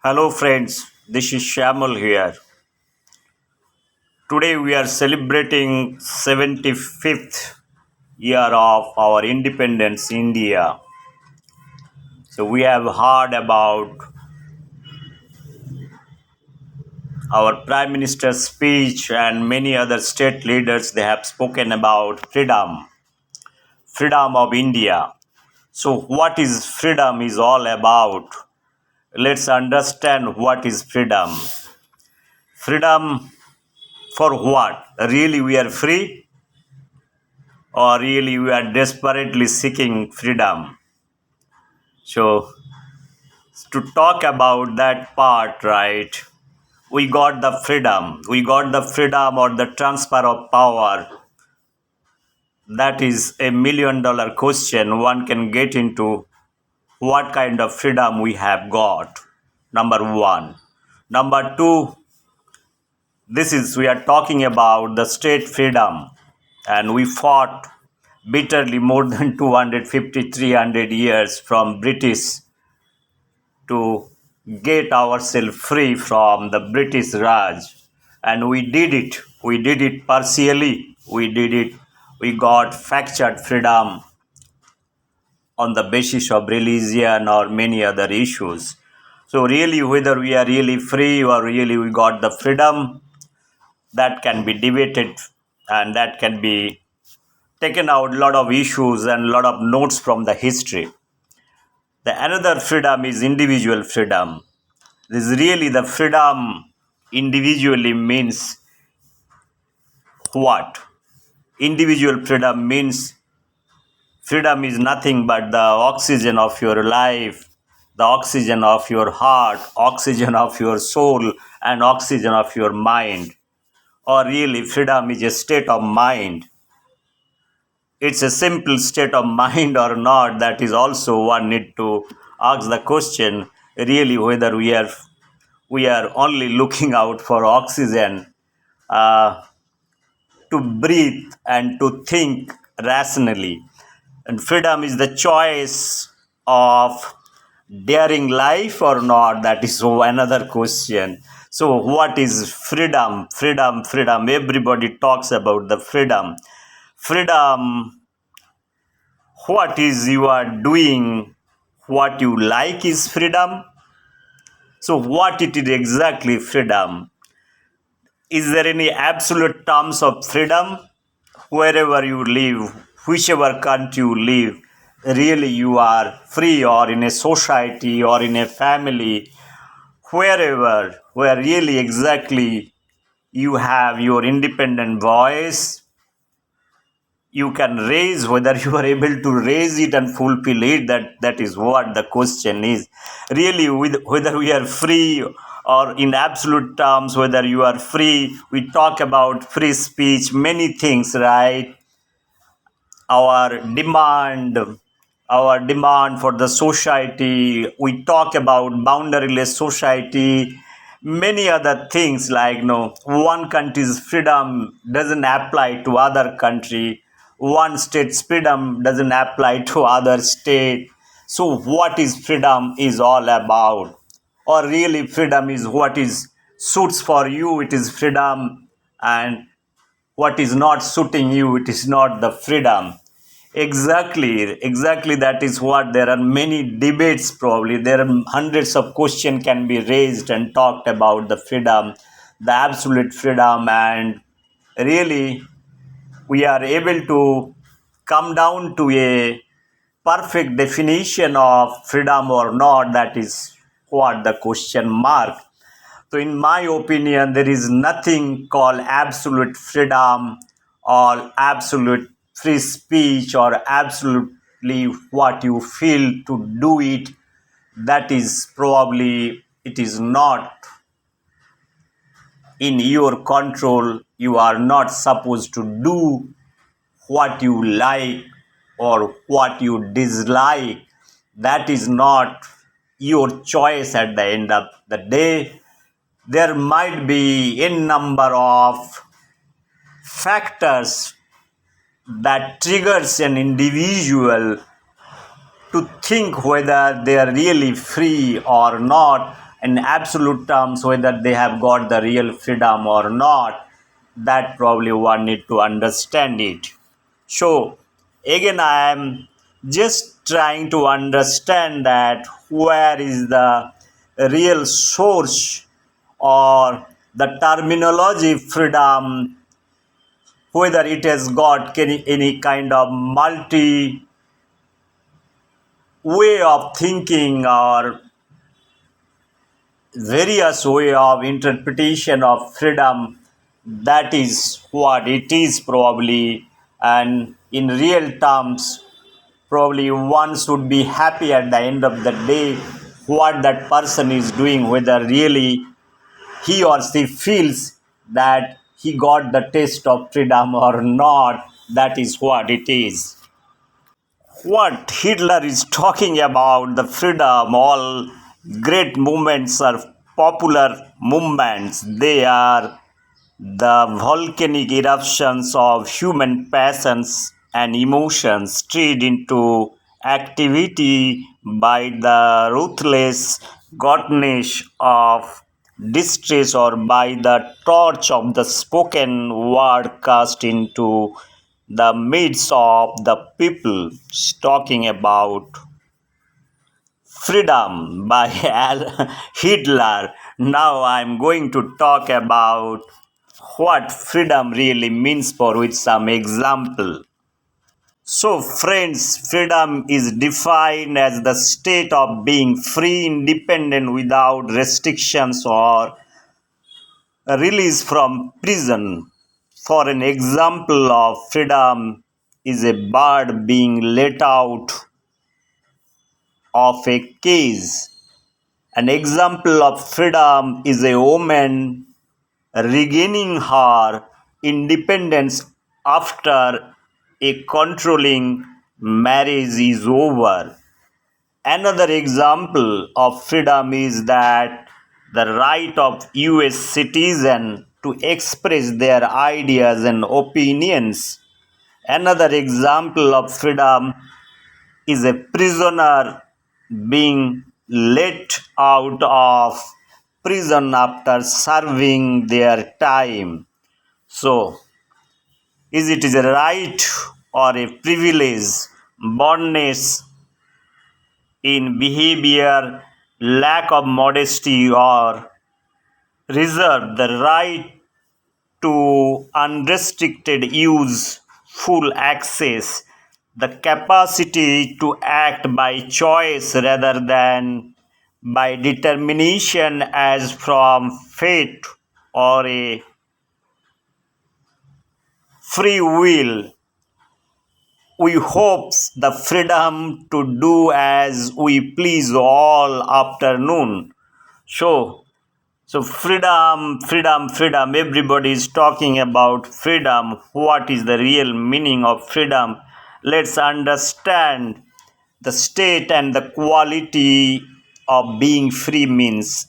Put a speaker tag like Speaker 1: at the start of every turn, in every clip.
Speaker 1: Hello, friends. This is Shamal here. Today we are celebrating 75th year of our independence, India. So we have heard about our Prime Minister's speech and many other state leaders. They have spoken about freedom of India. So what is freedom is all about? Let's understand what is freedom. Freedom for what? Really we are free? Or really we are desperately seeking freedom. So, to talk about that part, right, we got the freedom or the transfer of power. That is $1 million question. One can get into what kind of freedom we have got. Number one. Number two, we are talking about the state freedom, and we fought bitterly more than 250, 300 years from British to get ourselves free from the British Raj. And we did it. We did it partially. We did it. We got fractured freedom on the basis of religion or many other issues. So really, whether we are really free or really we got the freedom, that can be debated, and that can be taken out a lot of issues and a lot of notes from the history. The another freedom is individual freedom. This is really the freedom individually means what? Individual freedom means freedom is nothing but the oxygen of your life, the oxygen of your heart, oxygen of your soul, and oxygen of your mind. Or really, freedom is a state of mind. It's a simple state of mind or not, that is also one need to ask the question, really, whether we are only looking out for oxygen uh, to breathe and to think rationally. And freedom is the choice of daring life or not. That is another question. So, what is freedom? Freedom. Everybody talks about the freedom. Freedom, what is you are doing, what you like is freedom. So, what it is exactly freedom? Is there any absolute terms of freedom? Wherever you live, whichever country you live, really you are free, or in a society or in a family, wherever, where really exactly you have your independent voice, you can raise, whether you are able to raise it and fulfill it, that is what the question is. Really, whether we are free or in absolute terms, whether you are free, we talk about free speech, many things, right? our demand our demand for the society, we talk about boundaryless society, many other things, like one country's freedom doesn't apply to other country, one state's freedom doesn't apply to other state. So what is freedom is all about? Or really freedom is what is suits for you, it is freedom, and what is not suiting you, it is not the freedom. Exactly, that is what there are many debates. Probably there are hundreds of questions can be raised and talked about the freedom, the absolute freedom. And really we are able to come down to a perfect definition of freedom or not. That is what the question mark. So, in my opinion, there is nothing called absolute freedom or absolute free speech or absolutely what you feel to do it. That is probably, it is not in your control. You are not supposed to do what you like or what you dislike. That is not your choice at the end of the day. There might be a number of factors that triggers an individual to think whether they are really free or not. in absolute terms, whether they have got the real freedom or not, that probably one need to understand it. So again, I am just trying to understand that where is the real source or the terminology freedom, whether it has got any kind of multi way of thinking or various way of interpretation of freedom. That is what it is probably, and in real terms probably one should be happy at the end of the day what that person is doing, whether really he or she feels that he got the taste of freedom or not. That is what it is. What Hitler is talking about, the freedom, all great movements are popular movements. They are the volcanic eruptions of human passions and emotions stirred into activity by the ruthless goddess of distress or by the torch of the spoken word cast into the midst of the people, talking about freedom by Hitler. Now I'm going to talk about what freedom really means for with some example. So friends, freedom is defined as the state of being free, independent without restrictions or release from prison. For an example of freedom is a bird being let out of a cage. An example of freedom is a woman regaining her independence after a controlling marriage is over. Another example of freedom is that the right of US citizen to express their ideas and opinions. Another example of freedom is a prisoner being let out of prison after serving their time. So, is it is a right or a privilege, boldness in behavior, lack of modesty, or reserve the right to unrestricted use, full access, the capacity to act by choice rather than by determination as from fate or a free will. We hope the freedom to do as we please all afternoon. So freedom. Everybody is talking about freedom. What is the real meaning of freedom? Let's understand the state and the quality of being free means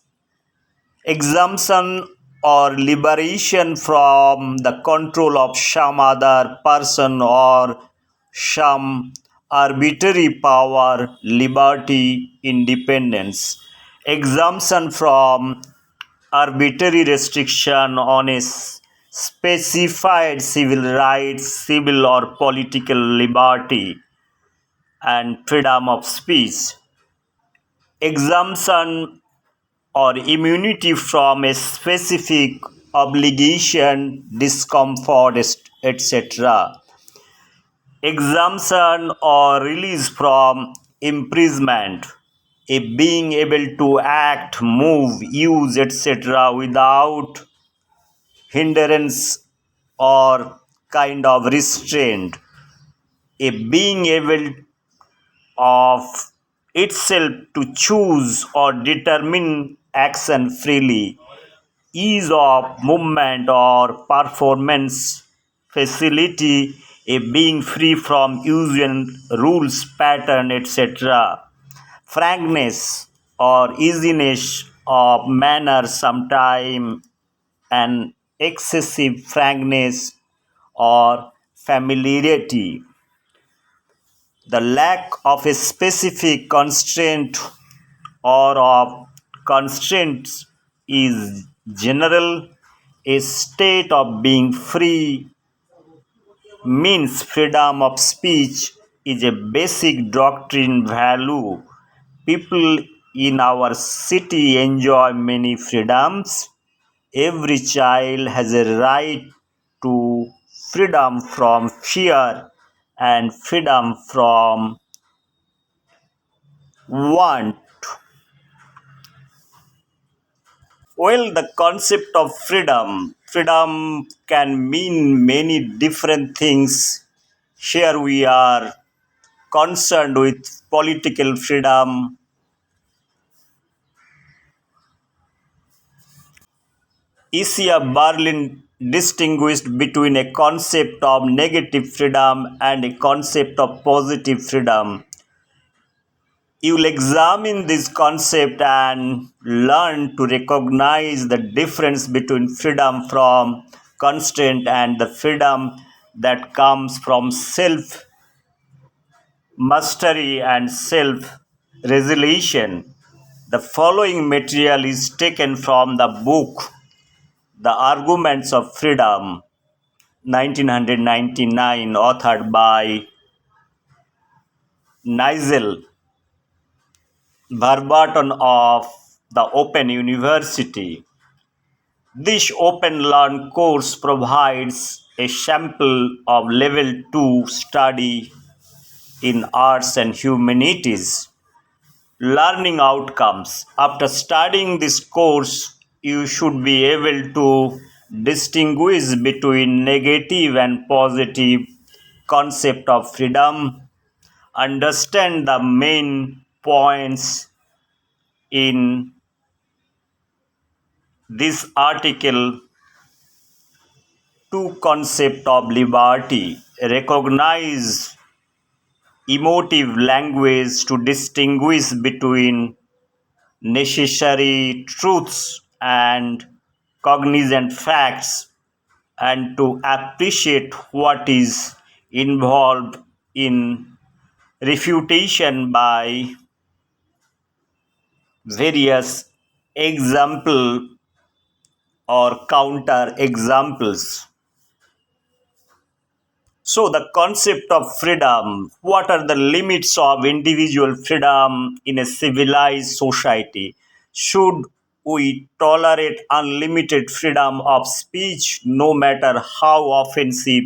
Speaker 1: exemption or liberation from the control of some other person or some arbitrary power, liberty, independence. Exemption from arbitrary restriction on a specified civil rights, civil or political liberty, and freedom of speech. Exemption or immunity from a specific obligation, discomfort, etc. Exemption or release from imprisonment, a being able to act, move, use, etc. without hindrance or kind of restraint, a being able of itself to choose or determine action freely, ease of movement or performance, facility, a being free from usual rules, pattern, etc. Frankness or easiness of manner, sometime an excessive frankness or familiarity, the lack of a specific constraint or of constraints is general. A state of being free means freedom of speech is a basic doctrine value. People in our city enjoy many freedoms. Every child has a right to freedom from fear and freedom from want. Well, the concept of freedom can mean many different things. Here we are concerned with political freedom. Isia Berlin distinguished between a concept of negative freedom and a concept of positive freedom. You'll examine this concept and learn to recognize the difference between freedom from constraint and the freedom that comes from self mastery and self resolution. The following material is taken from the book The Arguments of Freedom, 1999, authored by Nigel Verbatim of the Open University. This open learn course provides a sample of level 2 study in arts and humanities. Learning outcomes. After studying this course, you should be able to distinguish between negative and positive concept of freedom, understand the main points in this article to concept of liberty, recognize emotive language to distinguish between necessary truths and cognizant facts, and to appreciate what is involved in refutation by various example or counter examples. So, the concept of freedom, what are the limits of individual freedom in a civilized society? Should we tolerate unlimited freedom of speech no matter how offensive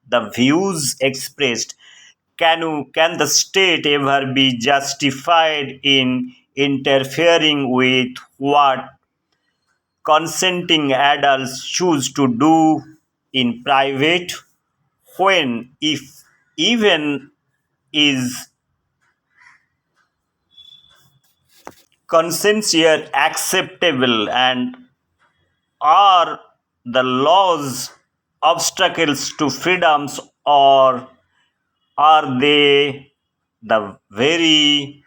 Speaker 1: the views expressed? Can the state ever be justified in interfering with what consenting adults choose to do in private? When, if even, is consent here acceptable, and are the laws obstacles to freedoms, or are they the very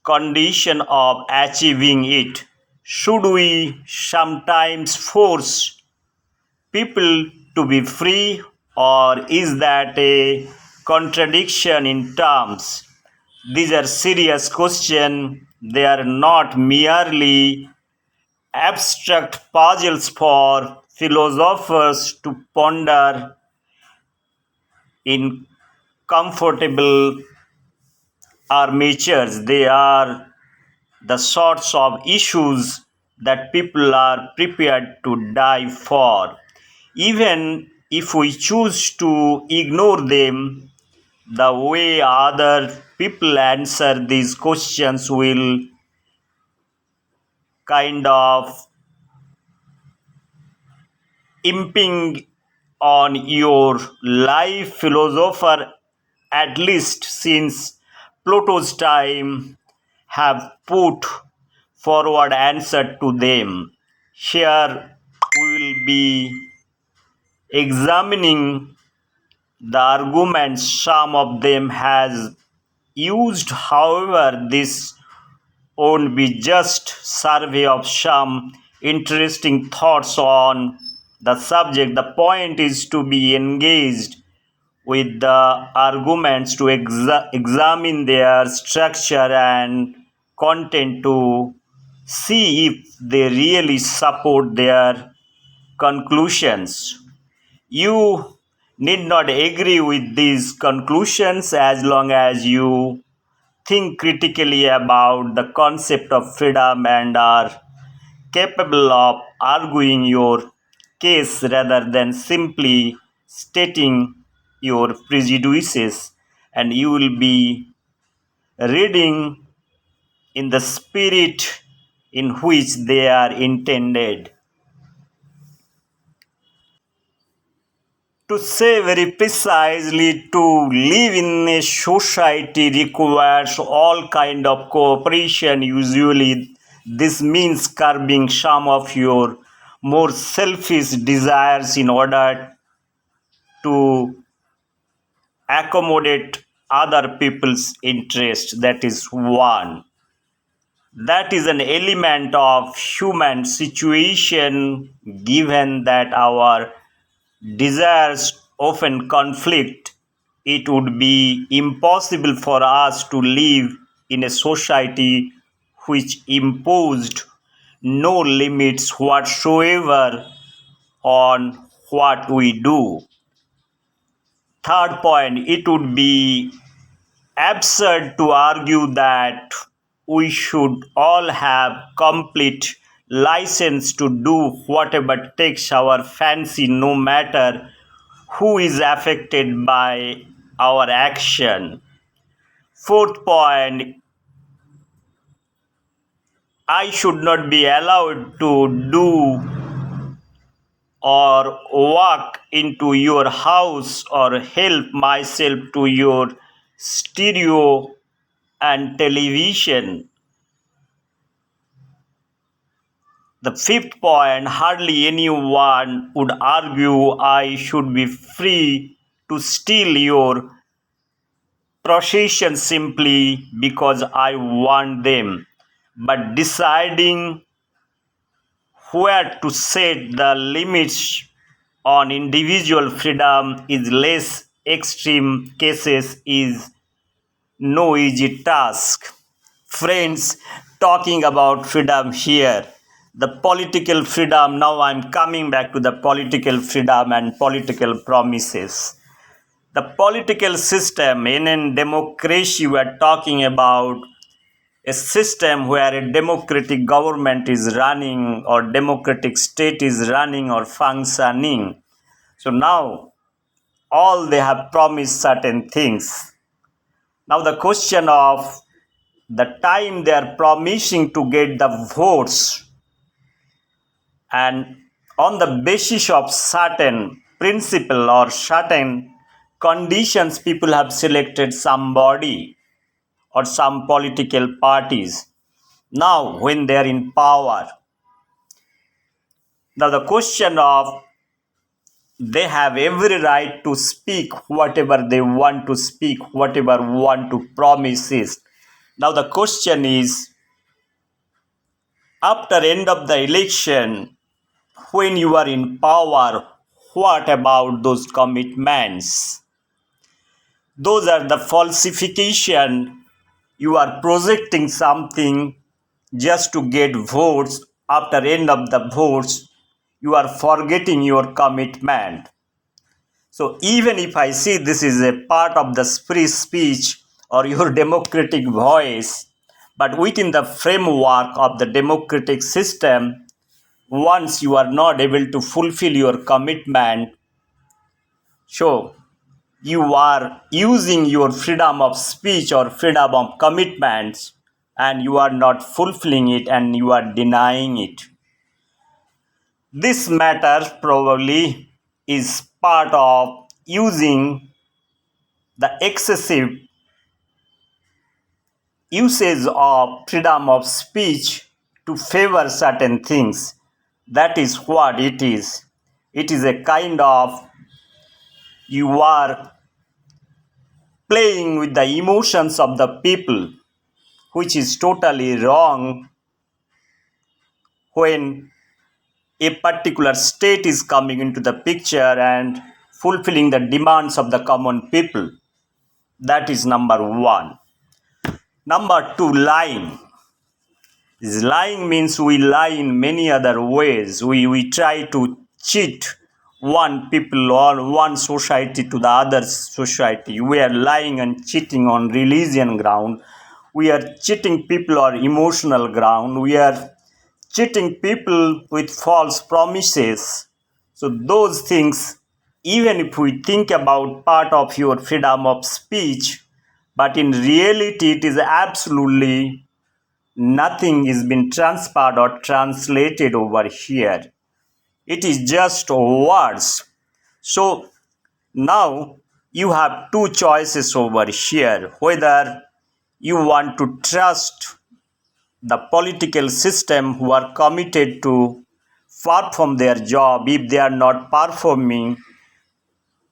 Speaker 1: condition of achieving it? Should we sometimes force people to be free, or is that a contradiction in terms? These are serious questions. They are not merely abstract puzzles for philosophers to ponder in comfortable armatures. They are the sorts of issues that people are prepared to die for. Even if we choose to ignore them, the way other people answer these questions will kind of imping on your life. Philosopher, at least since Plato's time, have put forward answer to them. Here we will be examining the arguments some of them has used. However, this won't be just survey of some interesting thoughts on the subject. The point is to be engaged with the arguments, to examine their structure and content, to See if they really support their conclusions. You need not agree with these conclusions as long as you think critically about the concept of freedom and are capable of arguing your case rather than simply stating your prejudices, and you will be reading in the spirit in which they are intended. To say very precisely, to live in a society requires all kind of cooperation. Usually this means curbing some of your more selfish desires in order to accommodate other people's interest. That is one. That is an element of human situation, given that our desires often conflict. It would be impossible for us to live in a society which imposed no limits whatsoever on what we do. Third point, it would be absurd to argue that we should all have complete license to do whatever takes our fancy, no matter who is affected by our action. Fourth point, I should not be allowed to do or walk into your house or help myself to your stereo and television. The fifth point, hardly anyone would argue I should be free to steal your possessions simply because I want them. But deciding where to set the limits on individual freedom is less extreme cases is no easy task. Friends, talking about freedom here, the political freedom, now I'm coming back to the political freedom and political promises. The political system in a democracy, we are talking about a system where a democratic government is running or democratic state is running or functioning. So now all they have promised certain things. Now the question of the time they are promising to get the votes, and on the basis of certain principle or certain conditions, people have selected somebody or some political parties. Now when they are in power, now the question of they have every right to speak whatever they want to speak, whatever want to promise is. Now the question is, after end of the election, when you are in power, what about those commitments? Those are the falsification. You are projecting something just to get votes. After end of the votes, you are forgetting your commitment. So even if I see this is a part of the free speech or your democratic voice, but within the framework of the democratic system, once you are not able to fulfill your commitment, so you are using your freedom of speech or freedom of commitments and you are not fulfilling it and you are denying it. This matter probably is part of using the excessive usage of freedom of speech to favor certain things. That is what it is. It is a kind of you are playing with the emotions of the people, which is totally wrong when a particular state is coming into the picture and fulfilling the demands of the common people. That is number one. Number two, lying. Lying means we lie in many other ways. We try to cheat one people or one society to the other society. We are lying and cheating on religion ground. We are cheating people on emotional ground. We are cheating people with false promises. So those things, even if we think about part of your freedom of speech, but in reality it is absolutely nothing is been transferred or translated over here. It is just words. So now you have two choices over here, whether you want to trust the political system who are committed to perform their job. If they are not performing,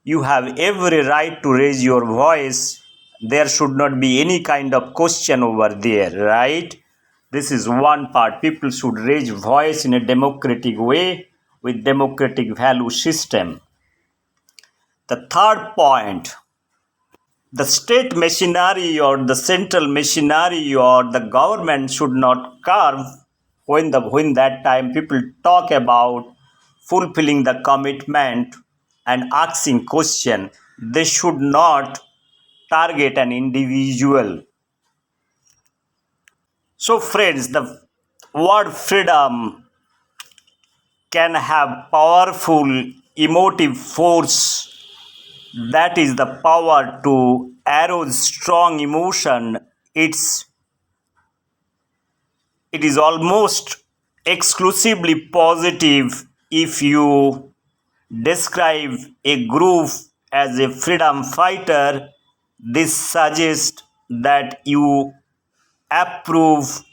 Speaker 1: you have every right to raise your voice. There should not be any kind of question over there, right? This is one part. People should raise voice in a democratic way with democratic value system. The third point, the state machinery or the central machinery or the government should not carve when that time people talk about fulfilling the commitment and asking question. They should not target an individual. So friends, the word freedom can have powerful emotive force, that is the power to arouse strong emotion. It is almost exclusively positive. If you describe a group as a freedom fighter, this suggests that you approve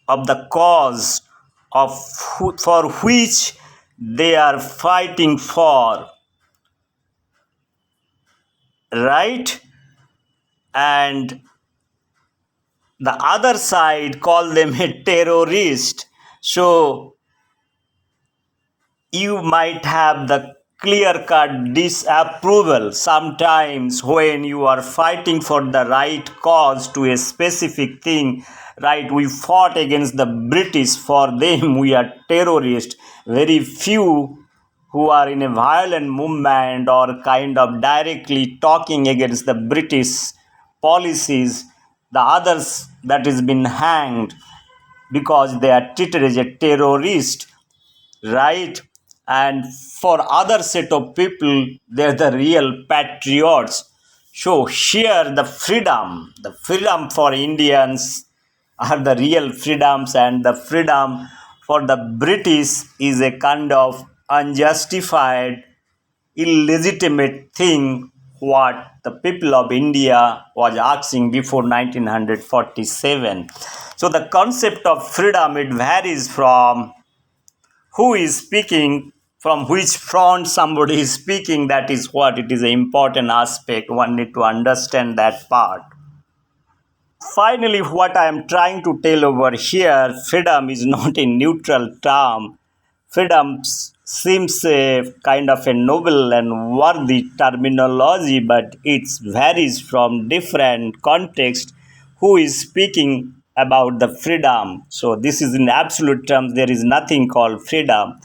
Speaker 1: of the cause of for which they are fighting for, right? And the other side call them a terrorist. So you might have the clear cut disapproval sometimes when you are fighting for the right cause to a specific thing. Right, we fought against the British, for them we are terrorists. Very few who are in a violent movement or kind of directly talking against the British policies, the others that has been hanged because they are treated as a terrorist, right? And for other set of people, they're the real patriots. So here the freedom for Indians are the real freedoms, and the freedom for the British is a kind of unjustified, illegitimate thing what the people of India was asking before 1947. So the concept of freedom, it varies from who is speaking, from which front somebody is speaking. That is what it is an important aspect. One need to understand that part. Finally, what I am trying to tell over here, freedom is not a neutral term. Freedom seems a kind of a noble and worthy terminology, but it varies from different context who is speaking about the freedom. So this is in absolute terms, there is nothing called freedom.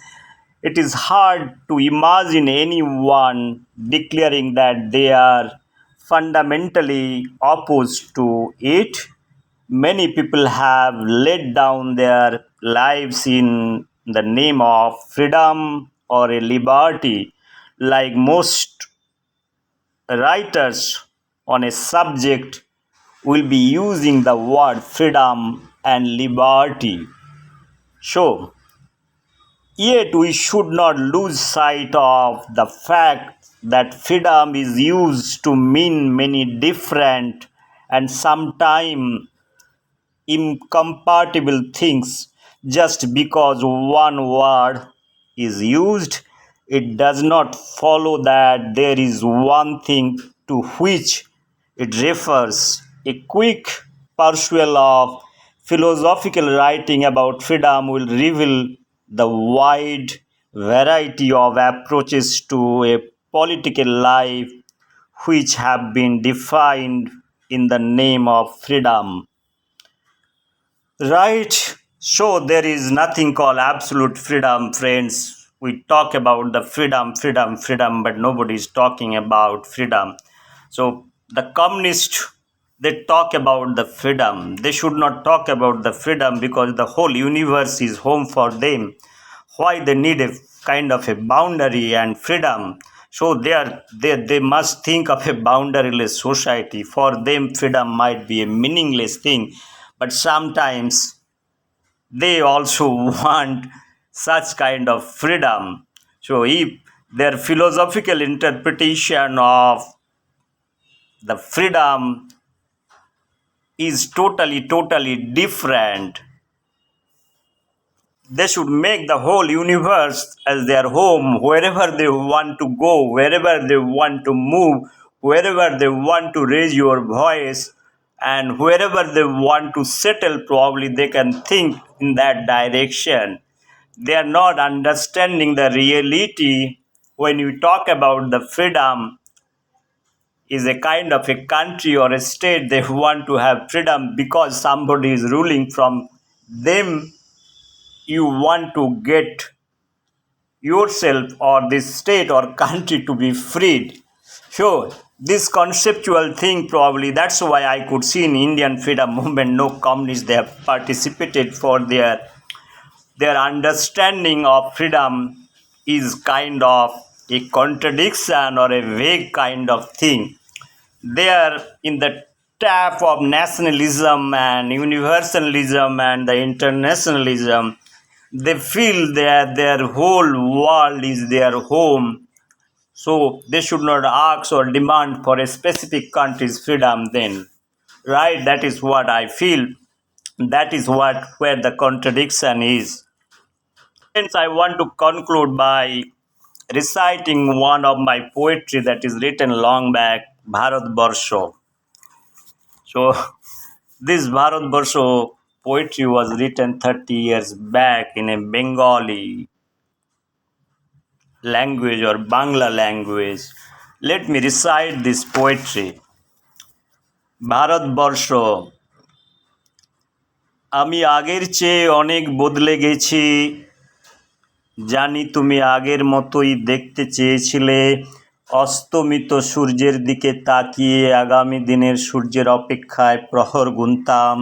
Speaker 1: It is hard to imagine anyone declaring that they are fundamentally opposed to it. Many people have laid down their lives in the name of freedom or a liberty, like most writers on a subject will be using the word freedom and liberty. So, yet, we should not lose sight of the fact that freedom is used to mean many different and sometimes incompatible things. Just because one word is used, it does not follow that there is one thing to which it refers. A quick perusal of philosophical writing about freedom will reveal the wide variety of approaches to a political life which have been defined in the name of freedom. Right. So there is nothing called absolute freedom, friends. We talk about the freedom, freedom, freedom, but nobody is talking about freedom. So the communists, they talk about the freedom. They should not talk about the freedom because the whole universe is home for them. Why they need a kind of a boundary and freedom? So they must think of a boundaryless society. For them, freedom might be a meaningless thing, but sometimes they also want such kind of freedom. So if their philosophical interpretation of the freedom is totally different, they should make the whole universe as their home, wherever they want to go, wherever they want to move, wherever they want to raise your voice, and wherever they want to settle, probably they can think in that direction. They are not understanding the reality. When you talk about the freedom is a kind of a country or a state, they want to have freedom because somebody is ruling from them. You want to get yourself or this state or country to be freed. So this conceptual thing, probably that's why I could see in Indian freedom movement no communists they have participated. For their understanding of freedom is kind of a contradiction or a vague kind of thing. They are in the tap of nationalism and universalism and the internationalism. They feel that their whole world is their home, so they should not ask or demand for a specific country's freedom then. Right? That is what I feel. That is what where the contradiction is. Hence, I want to conclude by reciting one of my poetry that is written long back, Bharat Barsho. So, this Bharat Barsho poetry was written 30 years back in a Bengali language or Bangla language. Let me recite this poetry. Bharat বর্ষ, আমি আগের চেয়ে অনেক বদলে গেছি, জানি তুমি আগের মতোই দেখতে চেয়েছিলে, অস্তমিত সূর্যের দিকে তাকিয়ে আগামী দিনের সূর্যের অপেক্ষায় প্রহর গুনতাম,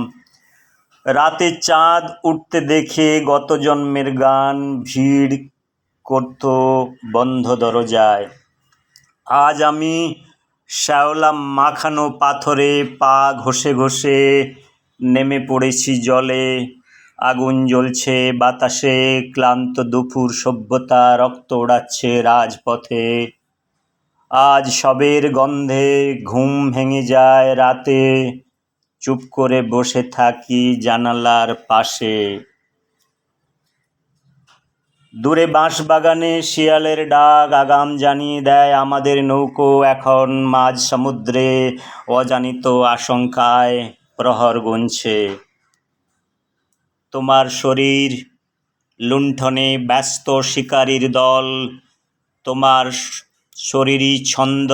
Speaker 1: রাতে চাঁদ উঠতে দেখে গত জন্মের গান ভিড় করত বন্ধ দরজায়। আজ আমি শ্যাওলা মাখানো পাথরে পা ঘষে ঘষে নেমে পড়েছি জলে, আগুন জ্বলছে বাতাসে, ক্লান্ত দুপুর সভ্যতা রক্ত ওড়াচ্ছে রাজপথে। আজ সবের গন্ধে ঘুম ভেঙে যায় রাতে, চুপ করে বসে থাকি জানালার পাশে। দূরে বাঁশবাগানে শিয়ালের ডাক আগাম জানিয়ে দেয় আমাদের নৌকো এখন মাঝ সমুদ্রে, অজানিত আশঙ্কায় প্রহর গুনছে। তোমার শরীর লুণ্ঠনে ব্যস্ত শিকারীর দল, তোমার শরীরই ছন্দ,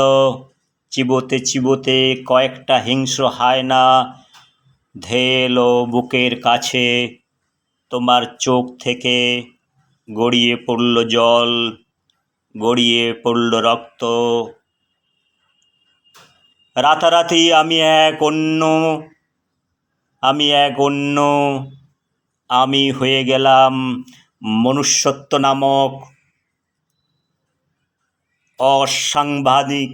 Speaker 1: চিবোতে চিবোতে কয়েকটা হিংস্র হায়না ধেয়ে এলো বুকের কাছে, তোমার চোখ থেকে গড়িয়ে পড়ল জল, গড়িয়ে পড়ল রক্ত। রাতারাতি আমি এক অন্য আমি হয়ে গেলাম মনুষ্যত্ব নামক অসাংবাদিক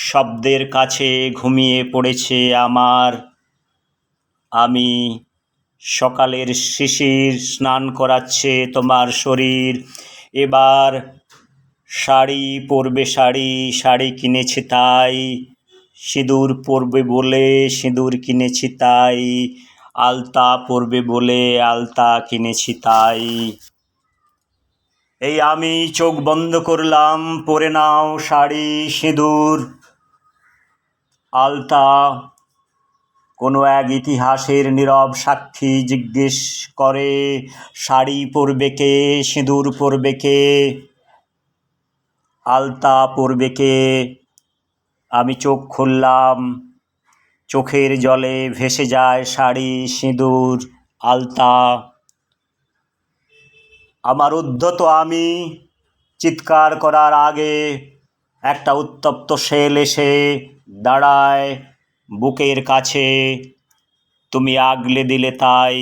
Speaker 1: শব্দের কাছে ঘুমিয়ে পড়েছে আমার। আমি সকালের শিশির স্নান করাচ্ছে তোমার শরীর, এবার শাড়ি পরবে শাড়ি, শাড়ি কিনেছি তাই, সিঁদুর পরবে বলে সিঁদুর কিনেছি তাই, আলতা পরবে বলে আলতা কিনেছি তাই। এই আমি চোখ বন্ধ করলাম, পরে নাও শাড়ি সিঁদুর আলতা। কোনো এক ইতিহাসের নীরব সাক্ষী জিজ্ঞেস করে, শাড়ি পরবে কে, সিঁদুর পরবে কে, আলতা পরবে কে? আমি চোখ খুললাম, চোখের জলে ভেসে যায় শাড়ি সিঁদুর আলতা। আমার উদ্ধত আমি চিৎকার করার আগে একটা উত্তপ্ত শেল এসে দাঁড়ায় বুকের কাছে। তুমি আগলে দিলে তাই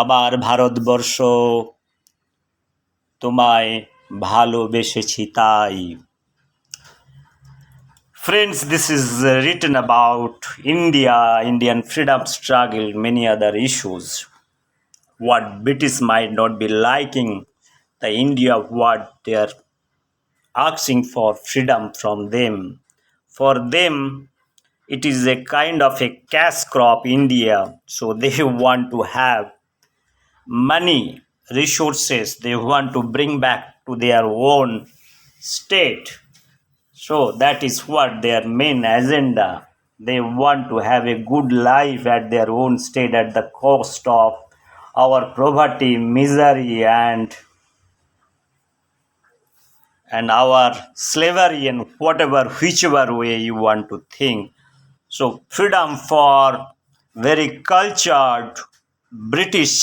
Speaker 1: আবার ভারতবর্ষ, তোমায় ভালোবেসেছি তাই। Friends, this is written about India, Indian freedom struggle, many other issues. What British might not be liking, the India what they are asking for freedom from them. For them, it is a kind of a cash crop India. So they want to have money, resources, they want to bring back to their own state. So that is what their main agenda. They want to have a good life at their own state at the cost of our poverty, misery, and our slavery and whatever, whichever way you want to think. So freedom for very cultured British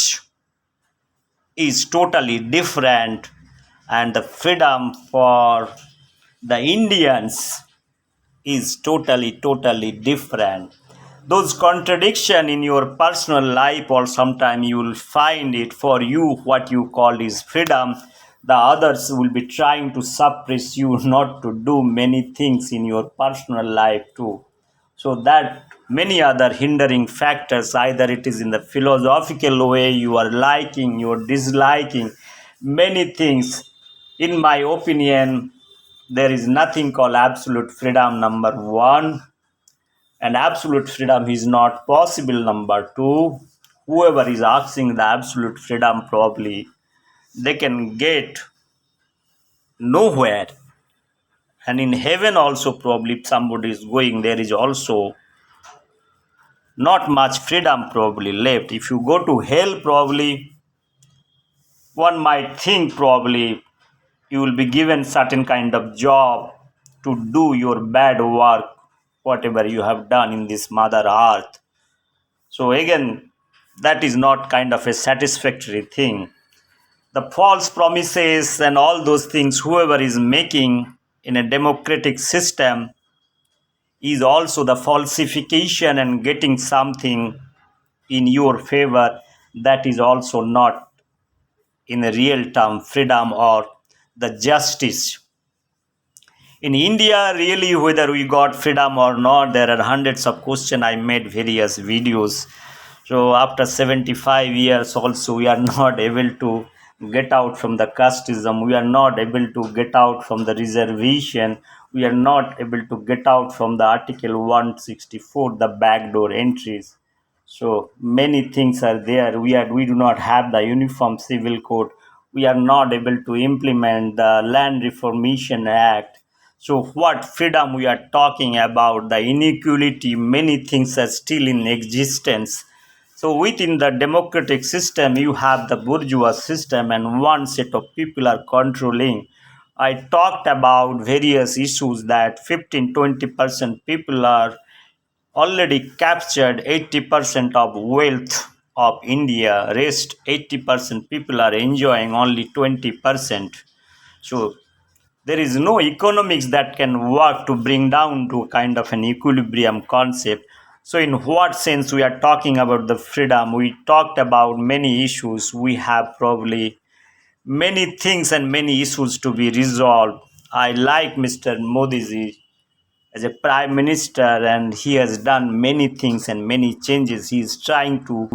Speaker 1: is totally different, and the freedom for the Indians is totally different. Those contradiction in your personal life, or sometime you will find it for you what you call is freedom, the others will be trying to suppress you not to do many things in your personal life too. So that many other hindering factors, either it is in the philosophical way you are liking, you are disliking many things. In my opinion, there is nothing called absolute freedom, number one, and absolute freedom is not possible, number two. Whoever is asking the absolute freedom, probably they can get nowhere. And in heaven also, probably if somebody is going, there is also not much freedom probably left. If you go to hell, probably one might think probably you will be given certain kind of job to do your bad work, whatever you have done in this mother earth. So again, that is not kind of a satisfactory thing. The false promises and all those things whoever is making in a democratic system is also the falsification and getting something in your favor, that is also not in a real term freedom or the justice. In India, really, whether we got freedom or not, there are hundreds of questions. I made various videos. So after 75 years also, we are not able to get out from the casteism. We are not able to get out from the reservation. We are not able to get out from the Article 164, the backdoor entries. So many things are there. We do not have the uniform civil code. We are not able to implement the Land Reformation Act. So what freedom we are talking about? The inequality, many things are still in existence. So within the democratic system, you have the bourgeois system, and one set of people are controlling. I talked about various issues that 15-20% people are already captured 80% of wealth of India. Rest 80% people are enjoying only 20%. So there is no economics that can work to bring down to kind of an equilibrium concept. So in what sense we are talking about the freedom? We talked about many issues. We have probably many things and many issues to be resolved. I like Mr. Modi ji as a prime minister, and he has done many things and many changes. He is trying to